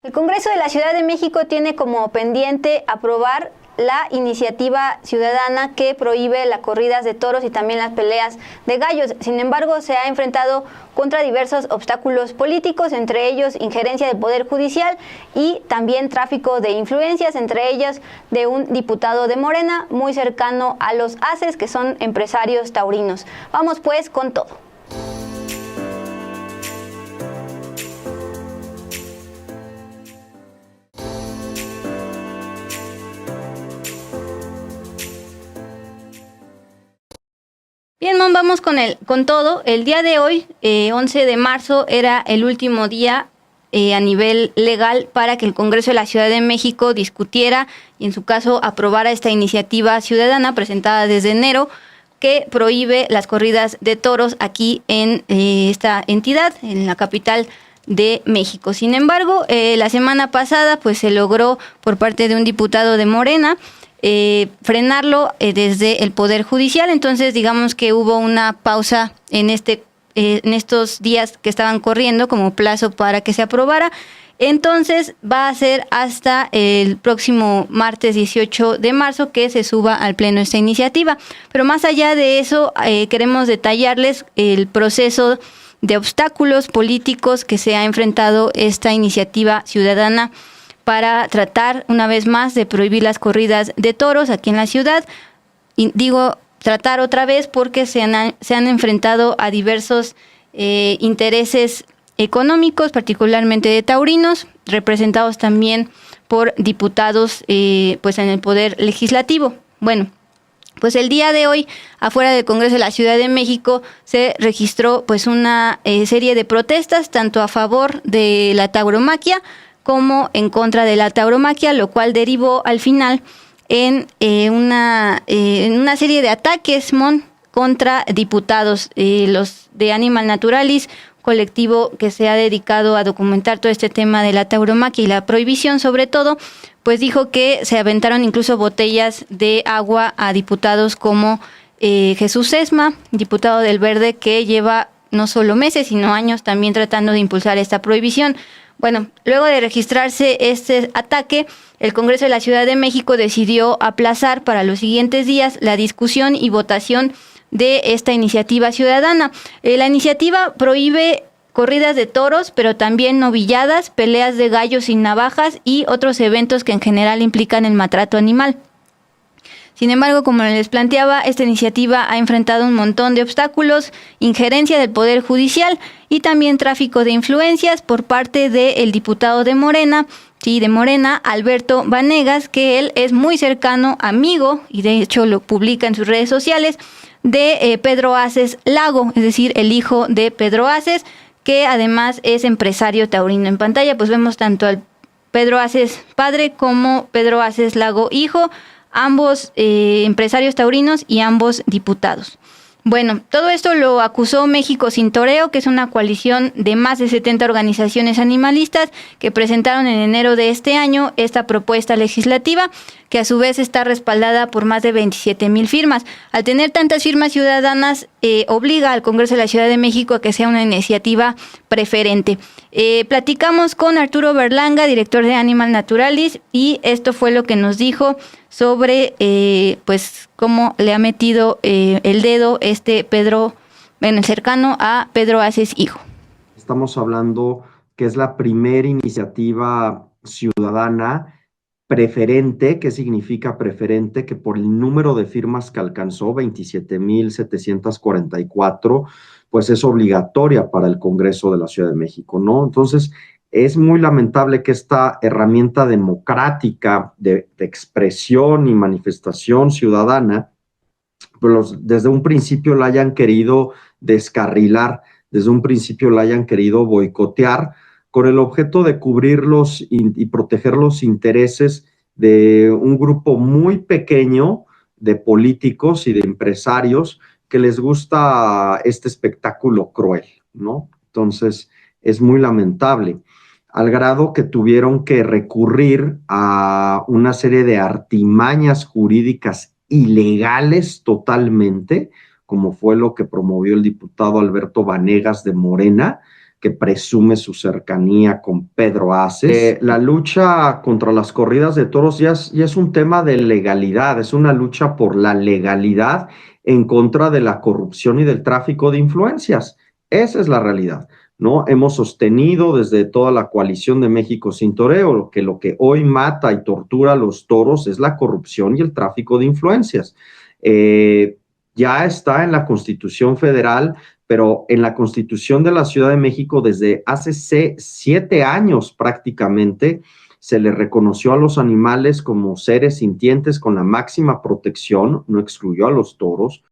El Congreso de la Ciudad de México tiene como pendiente aprobar la iniciativa ciudadana que prohíbe las corridas de toros y también las peleas de gallos. Sin embargo, se ha enfrentado contra diversos obstáculos políticos, entre ellos injerencia del Poder Judicial y también tráfico de influencias, entre ellas de un diputado de Morena muy cercano a los haces, que son empresarios taurinos. Vamos pues con todo. Bien, vamos con todo. El día de hoy, 11 de marzo, era el último día a nivel legal para que el Congreso de la Ciudad de México discutiera y en su caso aprobara esta iniciativa ciudadana presentada desde enero que prohíbe las corridas de toros aquí en esta entidad, en la capital de México. Sin embargo, la semana pasada pues se logró por parte de un diputado de Morena frenarlo desde el Poder Judicial. Entonces digamos que hubo una pausa en estos días que estaban corriendo como plazo para que se aprobara. Entonces va a ser hasta el próximo martes 18 de marzo que se suba al pleno esta iniciativa. Pero más allá de eso, queremos detallarles el proceso de obstáculos políticos que se ha enfrentado esta iniciativa ciudadana para tratar una vez más de prohibir las corridas de toros aquí en la ciudad. Y digo tratar otra vez porque se han enfrentado a diversos intereses económicos, particularmente de taurinos, representados también por diputados pues en el Poder Legislativo. Bueno, pues el día de hoy, afuera del Congreso de la Ciudad de México, se registró pues una serie de protestas, tanto a favor de la tauromaquia como en contra de la tauromaquia, lo cual derivó al final en una serie de ataques contra diputados, los de Animal Naturalis, colectivo que se ha dedicado a documentar todo este tema de la tauromaquia y la prohibición sobre todo, pues dijo que se aventaron incluso botellas de agua a diputados como Jesús Sesma, diputado del Verde, que lleva no solo meses, sino años también tratando de impulsar esta prohibición. Bueno, luego de registrarse este ataque, el Congreso de la Ciudad de México decidió aplazar para los siguientes días la discusión y votación de esta iniciativa ciudadana. La iniciativa prohíbe corridas de toros, pero también novilladas, peleas de gallos sin navajas y otros eventos que en general implican el maltrato animal. Sin embargo, como les planteaba, esta iniciativa ha enfrentado un montón de obstáculos, injerencia del Poder Judicial y también tráfico de influencias por parte del diputado de Morena, Alberto Vanegas, que él es muy cercano, amigo, y de hecho lo publica en sus redes sociales, de Pedro Aces Lago, es decir, el hijo de Pedro Aces, que además es empresario taurino. En pantalla pues vemos tanto al Pedro Aces padre como Pedro Aces Lago hijo, ambos empresarios taurinos y ambos diputados. Bueno, todo esto lo acusó México Sin Toreo, que es una coalición de más de 70 organizaciones animalistas que presentaron en enero de este año esta propuesta legislativa, que a su vez está respaldada por más de 27,000 firmas. Al tener tantas firmas ciudadanas, obliga al Congreso de la Ciudad de México a que sea una iniciativa preferente. Platicamos con Arturo Berlanga, director de Animal Naturalis, y esto fue lo que nos dijo sobre pues cómo le ha metido el dedo Pedro, cercano a Pedro Aces hijo. Estamos hablando que es la primera iniciativa ciudadana preferente. ¿Qué significa preferente? Que por el número de firmas que alcanzó, 27,744, pues es obligatoria para el Congreso de la Ciudad de México, ¿no? Entonces, es muy lamentable que esta herramienta democrática de expresión y manifestación ciudadana, pues desde un principio la hayan querido descarrilar, desde un principio la hayan querido boicotear, con el objeto de cubrir y proteger los intereses de un grupo muy pequeño de políticos y de empresarios que les gusta este espectáculo cruel, ¿no? Entonces, es muy lamentable, al grado que tuvieron que recurrir a una serie de artimañas jurídicas ilegales totalmente, como fue lo que promovió el diputado Alberto Vanegas de Morena, que presume su cercanía con Pedro Aces. La lucha contra las corridas de toros ya es un tema de legalidad, es una lucha por la legalidad en contra de la corrupción y del tráfico de influencias. Esa es la realidad, ¿no? Hemos sostenido desde toda la coalición de México Sin Toreo que lo que hoy mata y tortura a los toros es la corrupción y el tráfico de influencias. Ya está en la Constitución Federal, pero en la Constitución de la Ciudad de México desde hace 7 años prácticamente se le reconoció a los animales como seres sintientes con la máxima protección, no excluyó a los toros.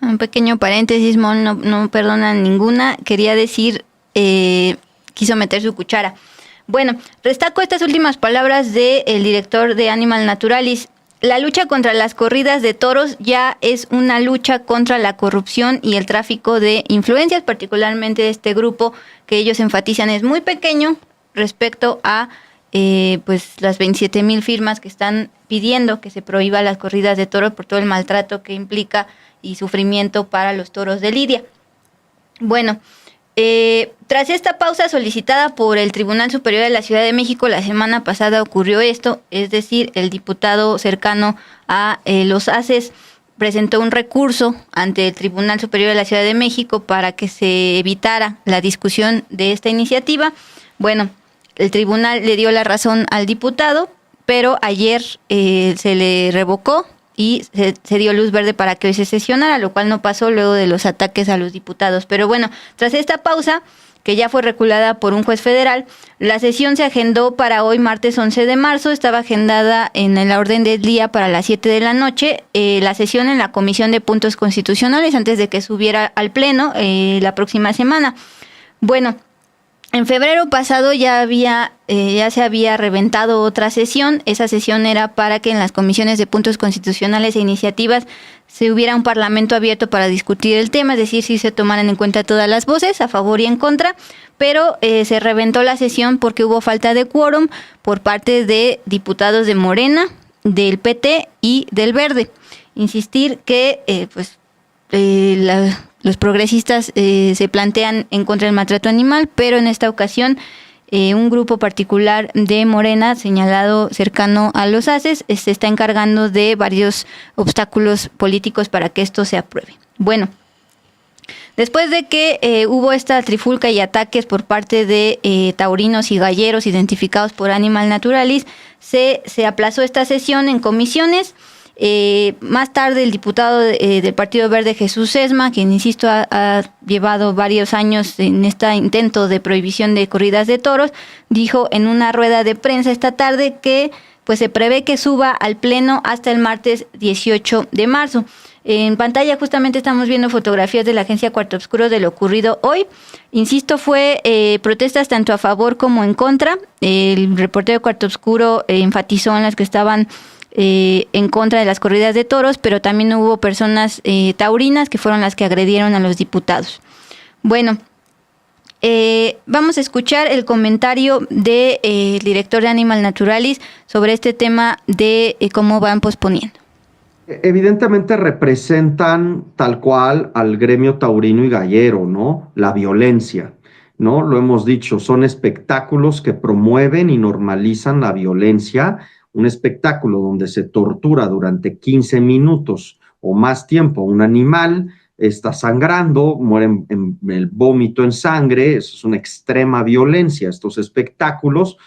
Un pequeño paréntesis, Mon, no perdonan ninguna. Quería decir, quiso meter su cuchara. Bueno, destaco estas últimas palabras del director de Animal Naturalis. La lucha contra las corridas de toros ya es una lucha contra la corrupción y el tráfico de influencias, particularmente este grupo que ellos enfatizan es muy pequeño respecto a pues las 27,000 firmas que están pidiendo que se prohíba las corridas de toros por todo el maltrato que implica y sufrimiento para los toros de lidia. Bueno, tras esta pausa solicitada por el Tribunal Superior de la Ciudad de México, la semana pasada ocurrió esto, es decir, el diputado cercano a los Aces presentó un recurso ante el Tribunal Superior de la Ciudad de México para que se evitara la discusión de esta iniciativa. Bueno, el tribunal le dio la razón al diputado, pero ayer se le revocó y se dio luz verde para que hoy se sesionara, lo cual no pasó luego de los ataques a los diputados. Pero bueno, tras esta pausa, que ya fue reculada por un juez federal, la sesión se agendó para hoy, martes 11 de marzo, estaba agendada en la orden del día para las 7 de la noche, la sesión en la Comisión de Puntos Constitucionales antes de que subiera al Pleno la próxima semana. Bueno, en febrero pasado ya se había reventado otra sesión. Esa sesión era para que en las comisiones de puntos constitucionales e iniciativas se hubiera un parlamento abierto para discutir el tema, es decir, si se tomaran en cuenta todas las voces, a favor y en contra, pero se reventó la sesión porque hubo falta de quórum por parte de diputados de Morena, del PT y del Verde. Insistir que los progresistas se plantean en contra del maltrato animal, pero en esta ocasión un grupo particular de Morena, señalado cercano a los Aces, se está encargando de varios obstáculos políticos para que esto se apruebe. Bueno, después de que hubo esta trifulca y ataques por parte de taurinos y galleros identificados por Animal Naturalis, se aplazó esta sesión en comisiones. Más tarde el diputado del Partido Verde, Jesús Sesma, quien insisto ha llevado varios años en este intento de prohibición de corridas de toros, dijo en una rueda de prensa esta tarde que pues se prevé que suba al Pleno hasta el martes 18 de marzo. En pantalla justamente estamos viendo fotografías de la agencia Cuarto Oscuro de lo ocurrido hoy. Insisto, fue protestas tanto a favor como en contra. El reportero de Cuarto Oscuro enfatizó en las que estaban en contra de las corridas de toros, pero también hubo personas taurinas que fueron las que agredieron a los diputados. Bueno, vamos a escuchar el comentario del director de Animal Naturalis sobre este tema de cómo van posponiendo. Evidentemente representan tal cual al gremio taurino y gallero, ¿no? La violencia, ¿no? Lo hemos dicho, son espectáculos que promueven y normalizan la violencia. Un espectáculo donde se tortura durante 15 minutos o más tiempo un animal, está sangrando, muere en el vómito en sangre, eso es una extrema violencia. Estos espectáculos,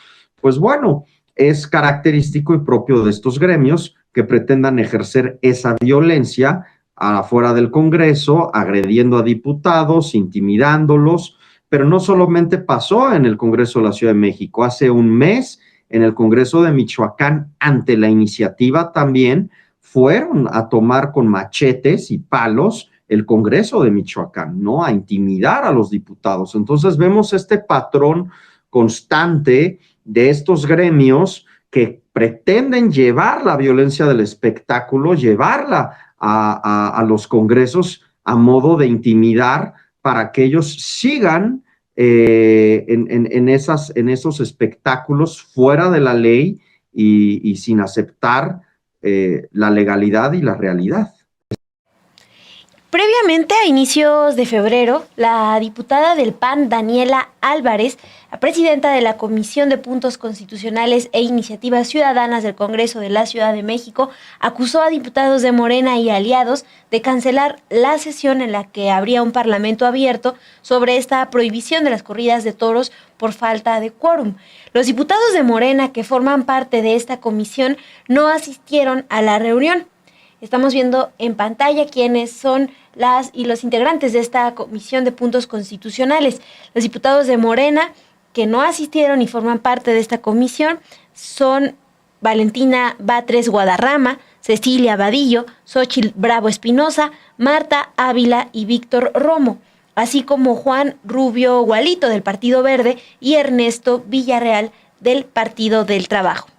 pues bueno, es característico y propio de estos gremios que pretendan ejercer esa violencia afuera del Congreso, agrediendo a diputados, intimidándolos, pero no solamente pasó en el Congreso de la Ciudad de México, hace un mes en el Congreso de Michoacán, ante la iniciativa también, fueron a tomar con machetes y palos el Congreso de Michoacán, ¿no? A intimidar a los diputados. Entonces vemos este patrón constante de estos gremios que pretenden llevar la violencia del espectáculo, llevarla a los congresos a modo de intimidar para que ellos sigan en esos espectáculos fuera de la ley y sin aceptar la legalidad y la realidad. Previamente, a inicios de febrero, la diputada del PAN, Daniela Álvarez, la presidenta de la Comisión de Puntos Constitucionales e Iniciativas Ciudadanas del Congreso de la Ciudad de México, acusó a diputados de Morena y aliados de cancelar la sesión en la que habría un parlamento abierto sobre esta prohibición de las corridas de toros por falta de quórum. Los diputados de Morena que forman parte de esta comisión no asistieron a la reunión. Estamos viendo en pantalla quiénes son las y los integrantes de esta Comisión de Puntos Constitucionales. Los diputados de Morena que no asistieron y forman parte de esta comisión son Valentina Batres Guadarrama, Cecilia Vadillo, Xóchitl Bravo Espinosa, Marta Ávila y Víctor Romo, así como Juan Rubio Gualito del Partido Verde y Ernesto Villarreal del Partido del Trabajo.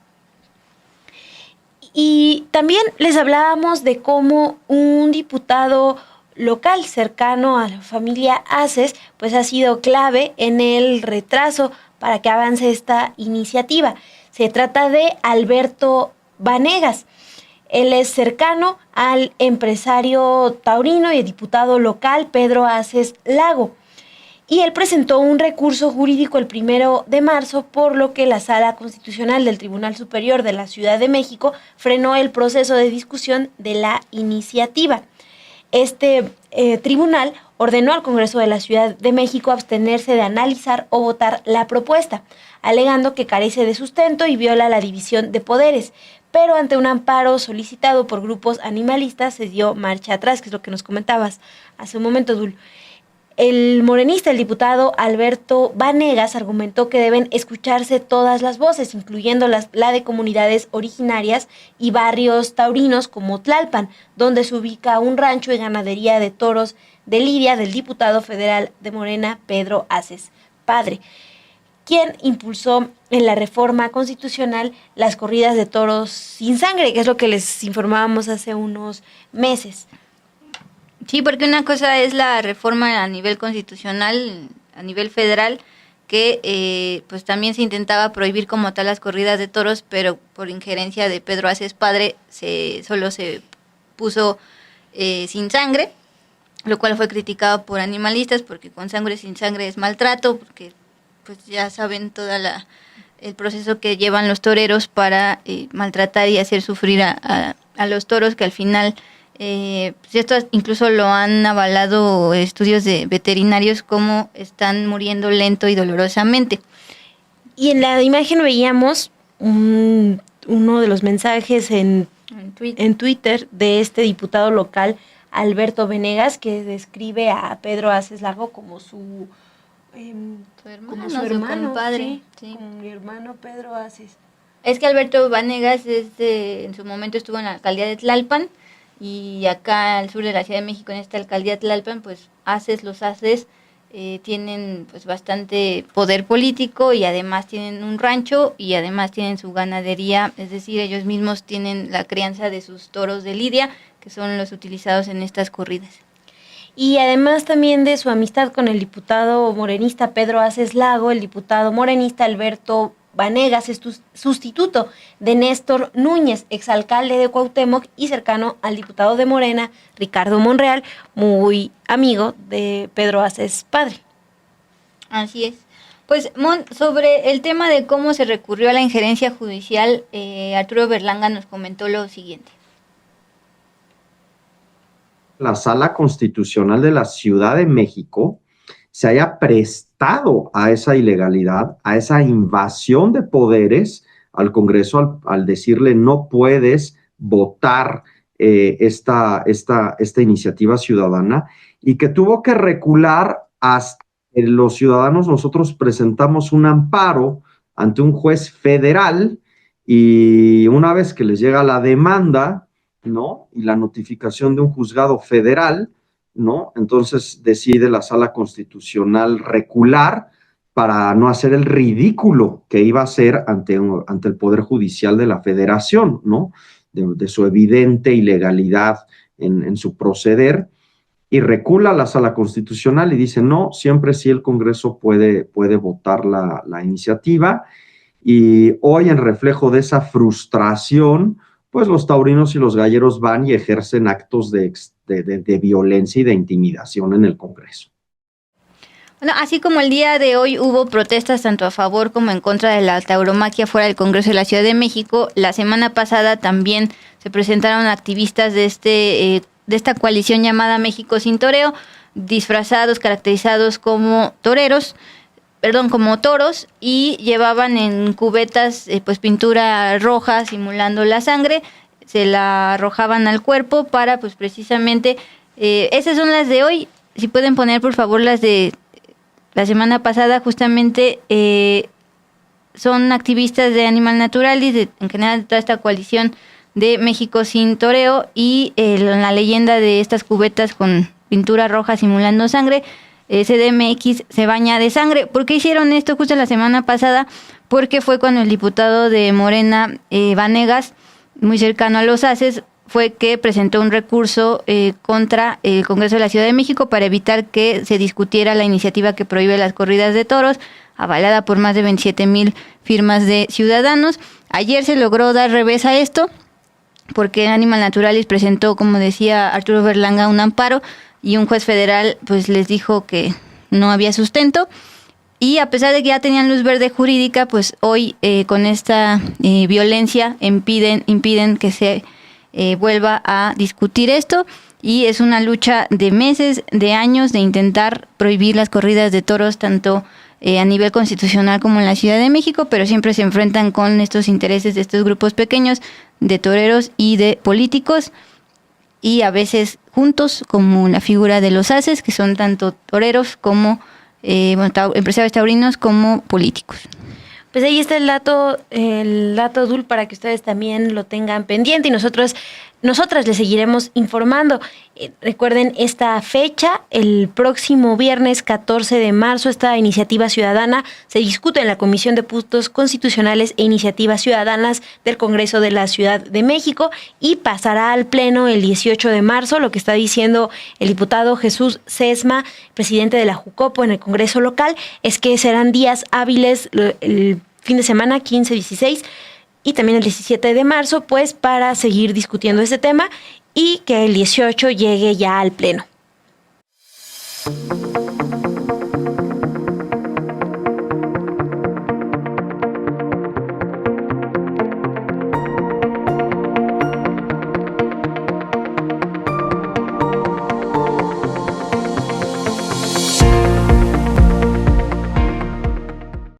Y también les hablábamos de cómo un diputado local cercano a la familia Aces, pues ha sido clave en el retraso para que avance esta iniciativa. Se trata de Alberto Vanegas. Él es cercano al empresario taurino y diputado local Pedro Aces Lago. Y él presentó un recurso jurídico el 1 de marzo, por lo que la Sala Constitucional del Tribunal Superior de la Ciudad de México frenó el proceso de discusión de la iniciativa. Este tribunal ordenó al Congreso de la Ciudad de México abstenerse de analizar o votar la propuesta, alegando que carece de sustento y viola la división de poderes. Pero ante un amparo solicitado por grupos animalistas se dio marcha atrás, que es lo que nos comentabas hace un momento, Dul. El morenista, el diputado Alberto Vanegas, argumentó que deben escucharse todas las voces, incluyendo la de comunidades originarias y barrios taurinos como Tlalpan, donde se ubica un rancho y ganadería de toros de lidia del diputado federal de Morena, Pedro Aces Padre, quien impulsó en la reforma constitucional las corridas de toros sin sangre, que es lo que les informábamos hace unos meses. Sí, porque una cosa es la reforma a nivel constitucional, a nivel federal, que pues también se intentaba prohibir como tal las corridas de toros, pero por injerencia de Pedro Aces Padre solo se puso sin sangre, lo cual fue criticado por animalistas, porque con sangre sin sangre es maltrato, porque pues ya saben el proceso que llevan los toreros para maltratar y hacer sufrir a los toros, que al final... esto incluso lo han avalado estudios de veterinarios, como están muriendo lento y dolorosamente. Y en la imagen veíamos uno de los mensajes en Twitter de este diputado local, Alberto Vanegas, que describe a Pedro Aces Lago como su hermano, su hermano, compadre. Sí. Como mi hermano Pedro Aces. Es que Alberto Vanegas en su momento estuvo en la alcaldía de Tlalpan, y acá al sur de la Ciudad de México, en esta alcaldía de Tlalpan, pues los Aces tienen pues bastante poder político, y además tienen un rancho y además tienen su ganadería, es decir, ellos mismos tienen la crianza de sus toros de lidia, que son los utilizados en estas corridas. Y además también de su amistad con el diputado morenista Pedro Aces Lago, el diputado morenista Alberto Vanegas es sustituto de Néstor Núñez, exalcalde de Cuauhtémoc y cercano al diputado de Morena, Ricardo Monreal, muy amigo de Pedro Aces Padre. Así es. Pues, sobre el tema de cómo se recurrió a la injerencia judicial, Arturo Berlanga nos comentó lo siguiente. La Sala Constitucional de la Ciudad de México se haya prestado a esa ilegalidad, a esa invasión de poderes al Congreso, al decirle no puedes votar esta iniciativa ciudadana, y que tuvo que recular hasta que los ciudadanos nosotros presentamos un amparo ante un juez federal, y una vez que les llega la demanda, ¿no?, y la notificación de un juzgado federal, ¿no?, entonces decide la Sala Constitucional recular para no hacer el ridículo que iba a hacer ante el Poder Judicial de la Federación, ¿no?, de su evidente ilegalidad en su proceder, y recula la Sala Constitucional y dice, no, siempre sí el Congreso puede votar la iniciativa. Y hoy, en reflejo de esa frustración, pues los taurinos y los galleros van y ejercen actos de violencia y de intimidación en el Congreso. Bueno, así como el día de hoy hubo protestas tanto a favor como en contra de la tauromaquia fuera del Congreso de la Ciudad de México, la semana pasada también se presentaron activistas de esta coalición llamada México sin Toreo, disfrazados, caracterizados como como toros, y llevaban en cubetas pues pintura roja simulando la sangre, se la arrojaban al cuerpo para pues precisamente, esas son las de hoy. Si pueden poner por favor las de la semana pasada, justamente son activistas de Animal Naturalis, en general de toda esta coalición de México sin Toreo, y la leyenda de estas cubetas con pintura roja simulando sangre, CDMX se baña de sangre. ¿Por qué hicieron esto justo la semana pasada? Porque fue cuando el diputado de Morena, Vanegas, muy cercano a los haces, fue que presentó un recurso contra el Congreso de la Ciudad de México para evitar que se discutiera la iniciativa que prohíbe las corridas de toros, avalada por más de 27,000 firmas de ciudadanos. Ayer se logró dar revés a esto, porque Animal Naturalis presentó, como decía Arturo Berlanga, un amparo, y un juez federal pues les dijo que no había sustento. Y a pesar de que ya tenían luz verde jurídica, pues hoy con esta violencia impiden que se vuelva a discutir esto, y es una lucha de meses, de años, de intentar prohibir las corridas de toros tanto a nivel constitucional como en la Ciudad de México, pero siempre se enfrentan con estos intereses de estos grupos pequeños de toreros y de políticos, y a veces juntos, como la figura de los haces, que son tanto toreros como empresarios taurinos como políticos. Pues ahí está el dato Dul, para que ustedes también lo tengan pendiente, y nosotras les seguiremos informando. Recuerden esta fecha, el próximo viernes 14 de marzo, esta iniciativa ciudadana se discute en la Comisión de Puntos Constitucionales e Iniciativas Ciudadanas del Congreso de la Ciudad de México, y pasará al Pleno el 18 de marzo. Lo que está diciendo el diputado Jesús Sesma, presidente de la Jucopo en el Congreso local, es que serán días hábiles el fin de semana 15, 16 y también el 17 de marzo, pues para seguir discutiendo este tema, y que el 18 llegue ya al Pleno.